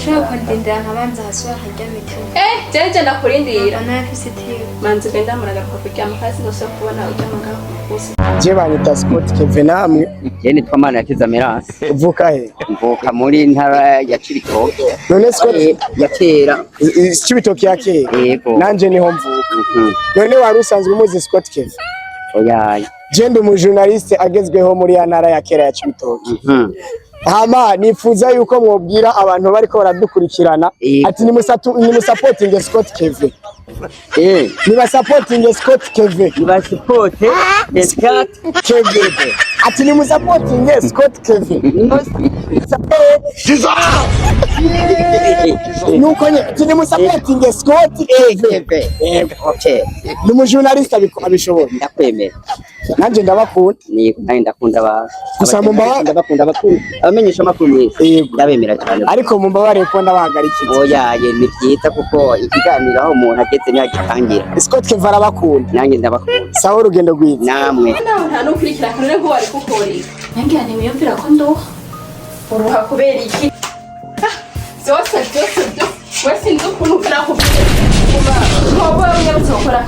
urashobora kundindira nkabanza hasi wakaryama icyuma jeje ndakurindira anafise tiyo manzi genda muragaruka kuryama kasi nose kubona uryamaga gusa je banyita Scott Kevin namwe je nitwa Manirakiza Merasi uvuka he mvuka muri ntara ya Cibitoke none Scott ya kera Cibitoke ya kera yego nanje niho mvuka none wari usanzwe umuzi Scott Kevin oya je ndi umujournaliste agezweho muri ya ntara ya kera ya Cibitoke hama nifuza yuko mwobwira abantu bariko baradukurikirana ati ni supporting Scott Kevin ni supporting Scott Kevin ni support Scott Kevin ati ni supporting Scott Kevin nuko ati ni supporting Scott Kevin okay ni umujournaliste abishobora ndakwemera nanje ndabakunda ni ndakunda gusa ndabakunda abakuru abamenyesha makuru mwese ndabemera cyane ariko mumbabare ko ndabahagarikije oya ye ni byiza kuko ikiganiro aho umuntu ageze ntiyagitangira Scott Kevin arabakunda nanjye ndabakunda sawa urugendo rwiza namwe nta nukurikira kanone ko wari kukorera nange ntimwiyumvira ko nduha uruha kubera iki byose wese inzu ukuntu ugira kubwira kuba nkobo unyarutse gukora